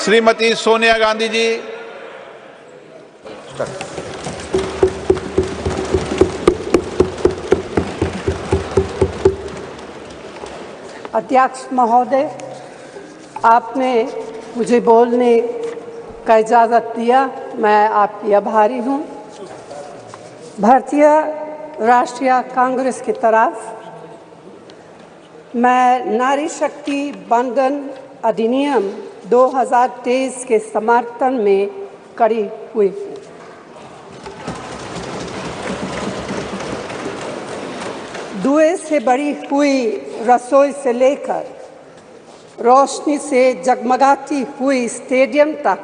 श्रीमती सोनिया गांधी जी। अध्यक्ष महोदय, आपने मुझे बोलने का इजाज़त दिया, मैं आपकी आभारी हूँ। भारतीय राष्ट्रीय कांग्रेस की तरफ मैं नारी शक्ति बंधन अधिनियम 2023 के समर्थन में खड़ी हुई हूँ। धुएं से भरी हुई रसोई से लेकर रोशनी से जगमगाती हुई स्टेडियम तक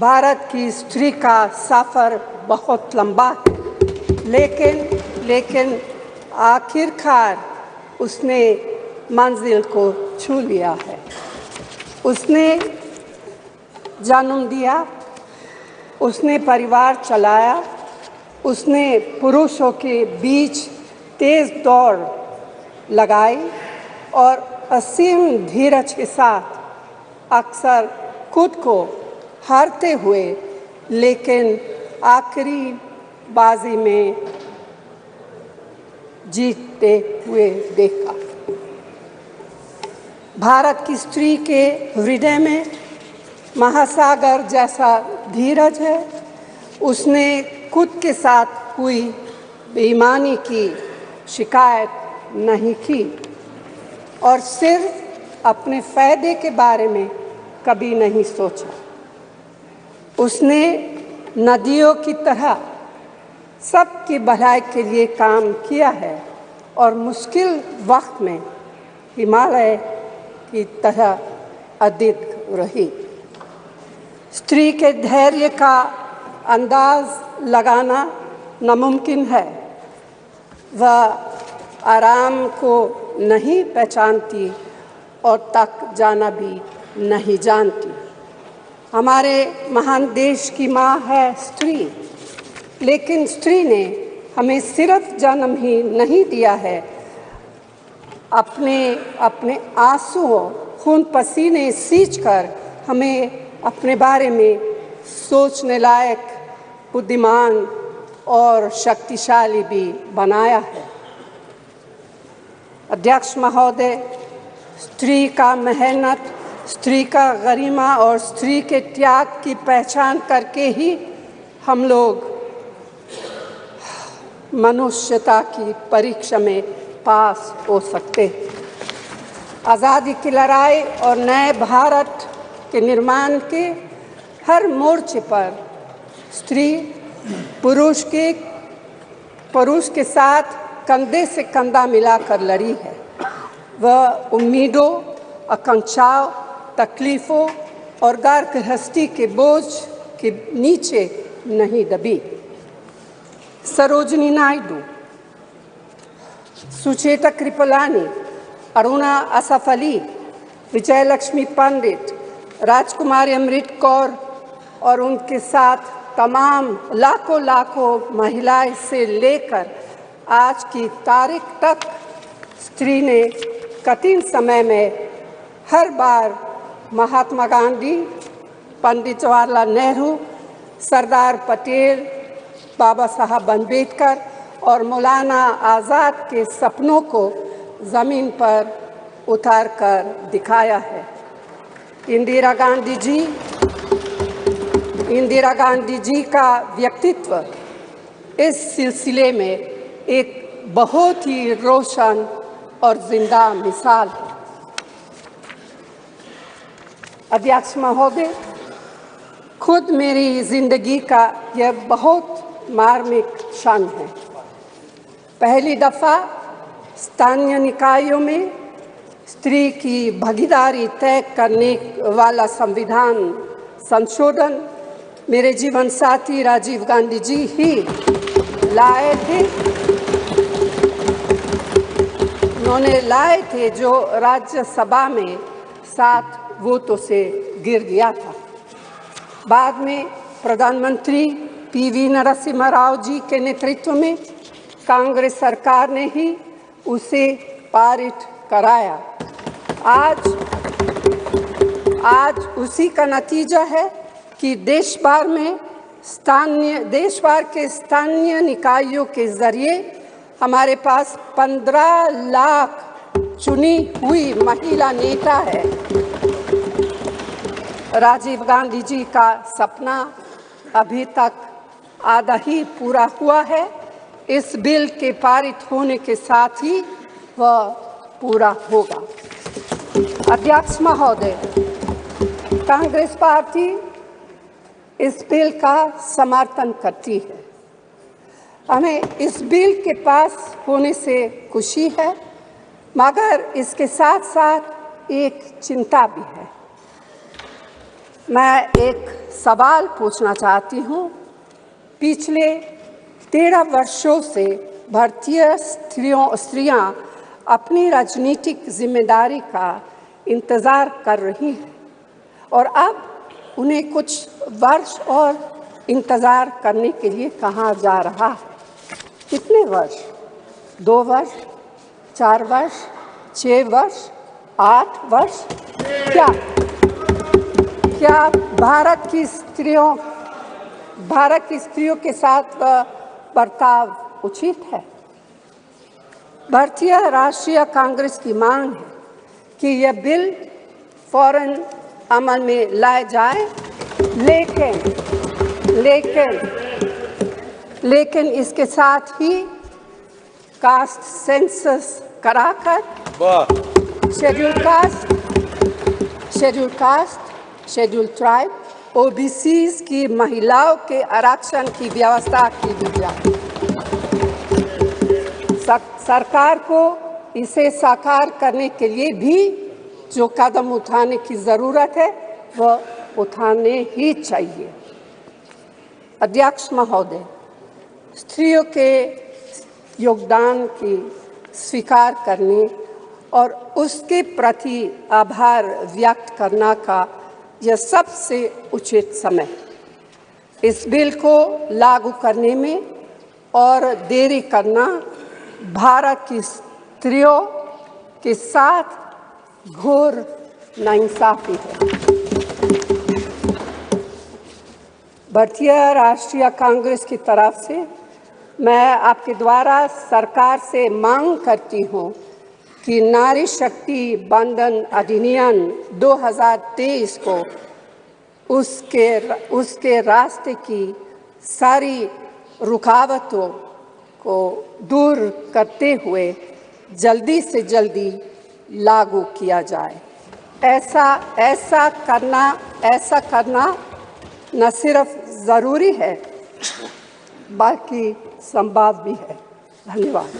भारत की स्त्री का सफ़र बहुत लंबा है, लेकिन आखिरकार उसने मंजिल को छू लिया है। उसने जन्म दिया, उसने परिवार चलाया, उसने पुरुषों के बीच तेज दौड़ लगाई और असीम धीरज के साथ अक्सर खुद को हारते हुए लेकिन आखिरी बाजी में जीतते हुए देखा। भारत की स्त्री के हृदय में महासागर जैसा धीरज है। उसने खुद के साथ हुई बेईमानी की शिकायत नहीं की और सिर्फ अपने फ़ायदे के बारे में कभी नहीं सोचा। उसने नदियों की तरह सबकी भलाई के लिए काम किया है और मुश्किल वक्त में हिमालय की तरह अडिग रही। स्त्री के धैर्य का अंदाज लगाना नामुमकिन है। वह आराम को नहीं पहचानती और तक जाना भी नहीं जानती। हमारे महान देश की माँ है स्त्री, लेकिन स्त्री ने हमें सिर्फ जन्म ही नहीं दिया है, अपने आंसुओं खून पसीने सींचकर हमें अपने बारे में सोचने लायक, बुद्धिमान और शक्तिशाली भी बनाया है। अध्यक्ष महोदय, स्त्री का मेहनत, स्त्री का गरिमा और स्त्री के त्याग की पहचान करके ही हम लोग मनुष्यता की परीक्षा में पास हो सकते हैं। आज़ादी की लड़ाई और नए भारत के निर्माण के हर मोर्चे पर स्त्री पुरुष के साथ कंधे से कंधा मिलाकर लड़ी है। वह उम्मीदों, आकांक्षाओं, तकलीफ़ों और घर गृहस्थी के बोझ के नीचे नहीं दबी। सरोजिनी नायडू, सुचेता कृपलानी, अरुणा असफ अली, विजयलक्ष्मी पंडित, राजकुमारी अमृत कौर और उनके साथ तमाम लाखों महिलाएं से लेकर आज की तारीख तक स्त्री ने कठिन समय में हर बार महात्मा गांधी, पंडित जवाहरलाल नेहरू, सरदार पटेल, बाबा साहब अम्बेडकर और मौलाना आज़ाद के सपनों को ज़मीन पर उतार कर दिखाया है। इंदिरा गांधी जी का व्यक्तित्व इस सिलसिले में एक बहुत ही रोशन और जिंदा मिसाल है। अध्यक्ष महोदय, खुद मेरी जिंदगी का यह बहुत मार्मिक क्षण है। पहली दफ़ा स्थानीय निकायों में स्त्री की भागीदारी तय करने वाला संविधान संशोधन मेरे जीवन साथी राजीव गांधी जी ही लाए थे। उन्होंने लाए थे जो राज्यसभा में 7 वोटों से गिर गया था। बाद में प्रधानमंत्री पीवी नरसिम्हा राव जी के नेतृत्व में कांग्रेस सरकार ने ही उसे पारित कराया। आज उसी का नतीजा है कि देश भर के स्थानीय निकायों के जरिए हमारे पास 15 लाख चुनी हुई महिला नेता है। राजीव गांधी जी का सपना अभी तक आधा ही पूरा हुआ है। इस बिल के पारित होने के साथ ही वह पूरा होगा। अध्यक्ष महोदय, कांग्रेस पार्टी इस बिल का समर्थन करती है। हमें इस बिल के पास होने से खुशी है, मगर इसके साथ साथ एक चिंता भी है। मैं एक सवाल पूछना चाहती हूँ। पिछले 13 वर्षों से भारतीय स्त्रियां अपनी राजनीतिक जिम्मेदारी का इंतज़ार कर रही हैं और अब उन्हें कुछ वर्ष और इंतज़ार करने के लिए कहा जा रहा है। कितने वर्ष? 2 वर्ष, 4 वर्ष, 6 वर्ष, 8 वर्ष? क्या भारत की स्त्रियों के साथ बर्ताव उचित है? भारतीय राष्ट्रीय कांग्रेस की मांग है कि यह बिल फौरन अमल में लाए जाए, लेकिन इसके साथ ही कास्ट सेंसस कराकर शेड्यूल ट्राइब, ओबीसीज की महिलाओं के आरक्षण की व्यवस्था की जाए। सरकार को इसे साकार करने के लिए भी जो कदम उठाने की ज़रूरत है वह उठाने ही चाहिए। अध्यक्ष महोदय, स्त्रियों के योगदान की स्वीकार करने और उसके प्रति आभार व्यक्त करना का यह सबसे उचित समय। इस बिल को लागू करने में और देरी करना भारत की स्त्रियों के साथ घोर नाइंसाफी है। भारतीय राष्ट्रीय कांग्रेस की तरफ से मैं आपके द्वारा सरकार से मांग करती हूँ कि नारी शक्ति बंधन अधिनियम 2023 को उसके रास्ते की सारी रुकावटों को दूर करते हुए जल्दी से जल्दी लागू किया जाए। ऐसा करना न सिर्फ ज़रूरी है बल्कि संभव भी है। धन्यवाद।